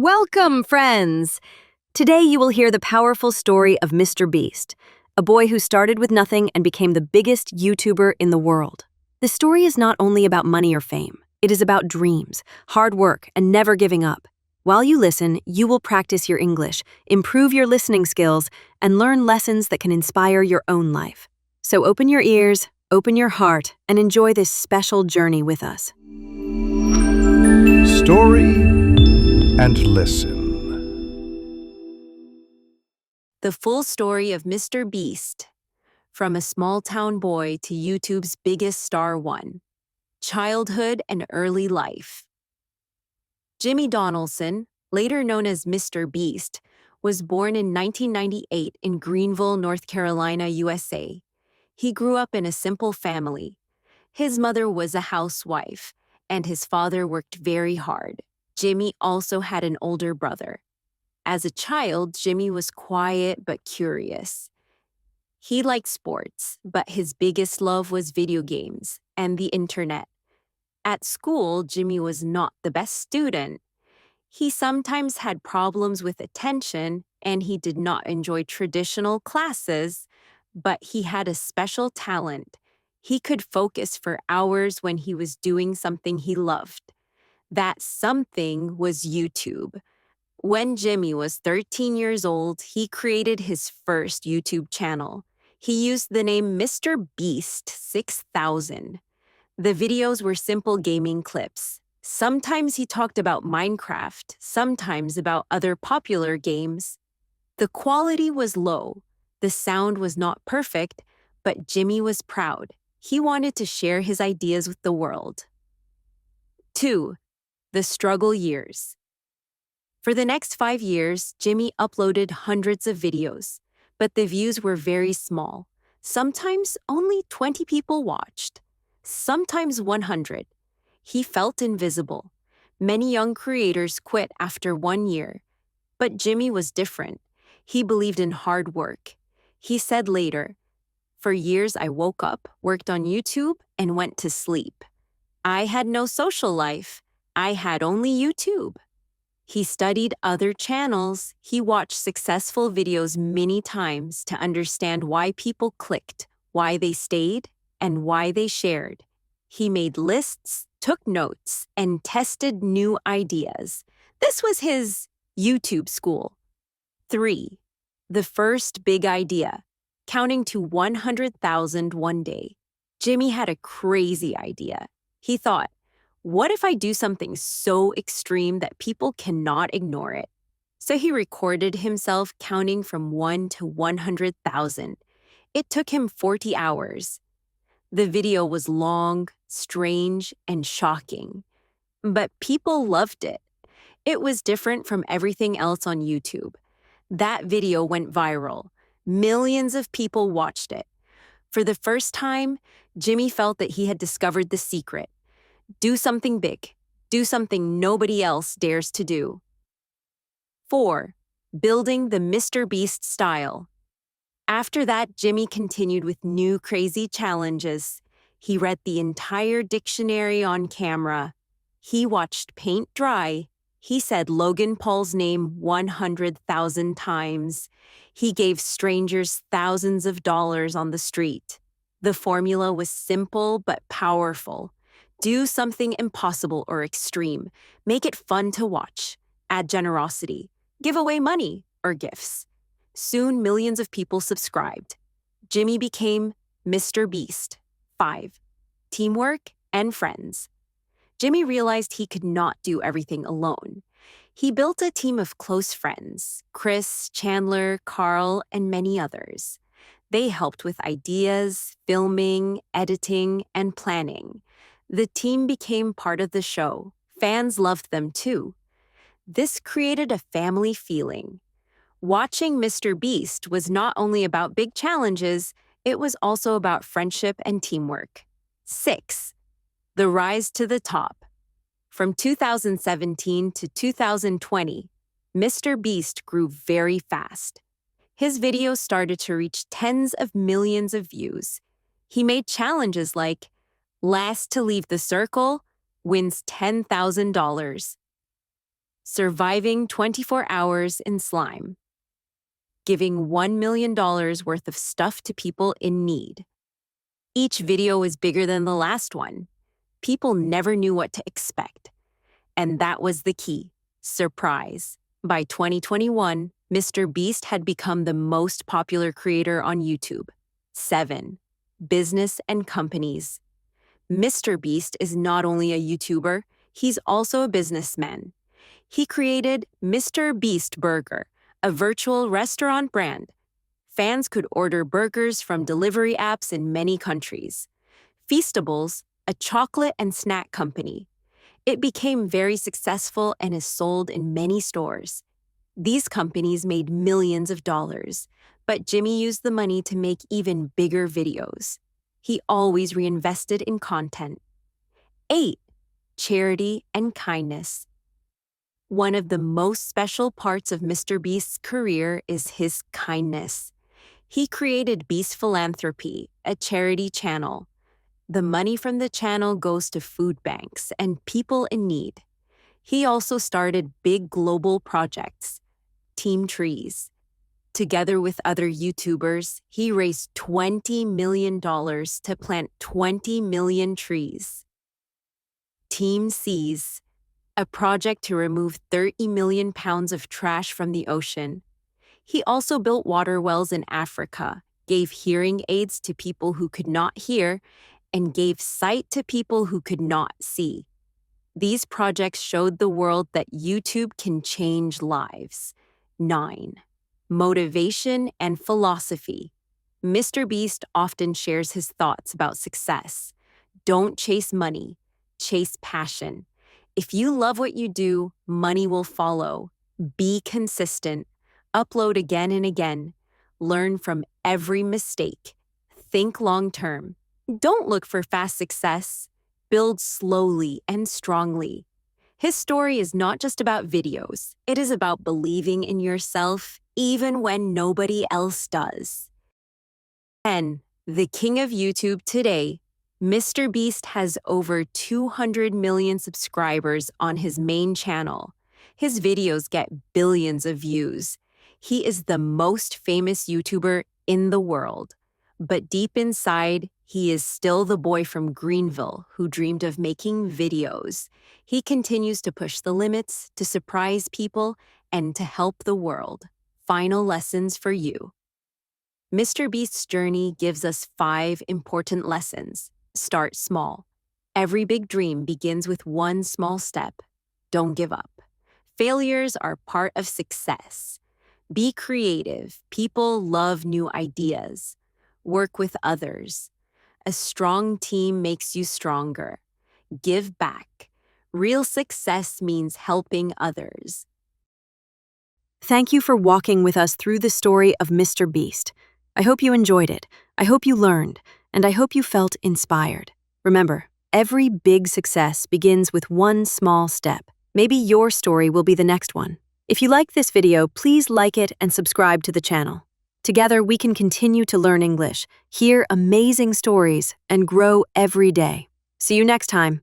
Welcome, friends! Today you will hear the powerful story of Mr. Beast, a boy who started with nothing and became the biggest YouTuber in the world. The story is not only about money or fame, it is about dreams, hard work, and never giving up. While you listen, you will practice your English, improve your listening skills, and learn lessons that can inspire your own life. So open your ears, open your heart, and enjoy this special journey with us. Story and listen. The full story of Mr. Beast. From a small-town boy to YouTube's biggest star one. Childhood and early life. Jimmy Donaldson, later known as Mr. Beast, was born in 1998 in Greenville, North Carolina, USA. He grew up in a simple family. His mother was a housewife, and his father worked very hard. Jimmy also had an older brother. As a child, Jimmy was quiet but curious. He liked sports, but his biggest love was video games and the internet. At school, Jimmy was not the best student. He sometimes had problems with attention, and he did not enjoy traditional classes, but he had a special talent. He could focus for hours when he was doing something he loved. That something was YouTube. When Jimmy was 13 years old, he created his first YouTube channel. He used the name MrBeast 6000. The videos were simple gaming clips. Sometimes he talked about Minecraft, sometimes about other popular games. The quality was low. The sound was not perfect, but Jimmy was proud. He wanted to share his ideas with the world. 2. The struggle years. For the next 5 years, Jimmy uploaded hundreds of videos, but the views were very small. Sometimes only 20 people watched, sometimes 100. He felt invisible. Many young creators quit after 1 year, but Jimmy was different. He believed in hard work. He said later, "For years I woke up, worked on YouTube, and went to sleep. I had no social life. I had only YouTube." He studied other channels. He watched successful videos many times to understand why people clicked, why they stayed, and why they shared. He made lists, took notes, and tested new ideas. This was his YouTube school. 3. The first big idea, counting to 100,000 one day. Jimmy had a crazy idea. He thought, what if I do something so extreme that people cannot ignore it? So he recorded himself counting from 1 to 100,000. It took him 40 hours. The video was long, strange, and shocking. But people loved it. It was different from everything else on YouTube. That video went viral. Millions of people watched it. For the first time, Jimmy felt that he had discovered the secret. Do something big. Do something nobody else dares to do. 4. Building the MrBeast style. After that, Jimmy continued with new crazy challenges. He read the entire dictionary on camera. He watched paint dry. He said Logan Paul's name 100,000 times. He gave strangers thousands of dollars on the street. The formula was simple but powerful. Do something impossible or extreme. Make it fun to watch. Add generosity. Give away money or gifts. Soon, millions of people subscribed. Jimmy became Mr. Beast. 5. Teamwork and friends. Jimmy realized he could not do everything alone. He built a team of close friends, Chris, Chandler, Carl, and many others. They helped with ideas, filming, editing, and planning. The team became part of the show. Fans loved them too. This created a family feeling. Watching Mr. Beast was not only about big challenges, it was also about friendship and teamwork. 6. The rise to the top. From 2017 to 2020, Mr. Beast grew very fast. His videos started to reach tens of millions of views. He made challenges like last to leave the circle wins $10,000. surviving 24 hours in slime, giving $1 million worth of stuff to people in need. Each video was bigger than the last one. People never knew what to expect. And that was the key: surprise. By 2021, MrBeast had become the most popular creator on YouTube. 7. Business and companies. MrBeast is not only a YouTuber, he's also a businessman. He created MrBeast Burger, a virtual restaurant brand. Fans could order burgers from delivery apps in many countries. Feastables, a chocolate and snack company. It became very successful and is sold in many stores. These companies made millions of dollars, but Jimmy used the money to make even bigger videos. He always reinvested in content. 8. Charity and kindness. One of the most special parts of MrBeast's career is his kindness. He created Beast Philanthropy, a charity channel. The money from the channel goes to food banks and people in need. He also started big global projects, Team Trees. Together with other YouTubers, he raised $20 million to plant 20 million trees. Team Seas, a project to remove 30 million pounds of trash from the ocean. He also built water wells in Africa, gave hearing aids to people who could not hear, and gave sight to people who could not see. These projects showed the world that YouTube can change lives. 9. Motivation and philosophy. MrBeast often shares his thoughts about success. Don't chase money, chase passion. If you love what you do, money will follow. Be consistent. Upload again and again. Learn from every mistake. Think long-term. Don't look for fast success. Build slowly and strongly. His story is not just about videos. It is about believing in yourself, even when nobody else does. 10. The king of YouTube today. MrBeast has over 200 million subscribers on his main channel. His videos get billions of views. He is the most famous YouTuber in the world. But deep inside, he is still the boy from Greenville who dreamed of making videos. He continues to push the limits, to surprise people, and to help the world. Final lessons for you. MrBeast's journey gives us 5 important lessons. Start small. Every big dream begins with one small step. Don't give up. Failures are part of success. Be creative. People love new ideas. Work with others. A strong team makes you stronger. Give back. Real success means helping others. Thank you for walking with us through the story of MrBeast. I hope you enjoyed it. I hope you learned. And I hope you felt inspired. Remember, every big success begins with one small step. Maybe your story will be the next one. If you liked this video, please like it and subscribe to the channel. Together, we can continue to learn English, hear amazing stories, and grow every day. See you next time.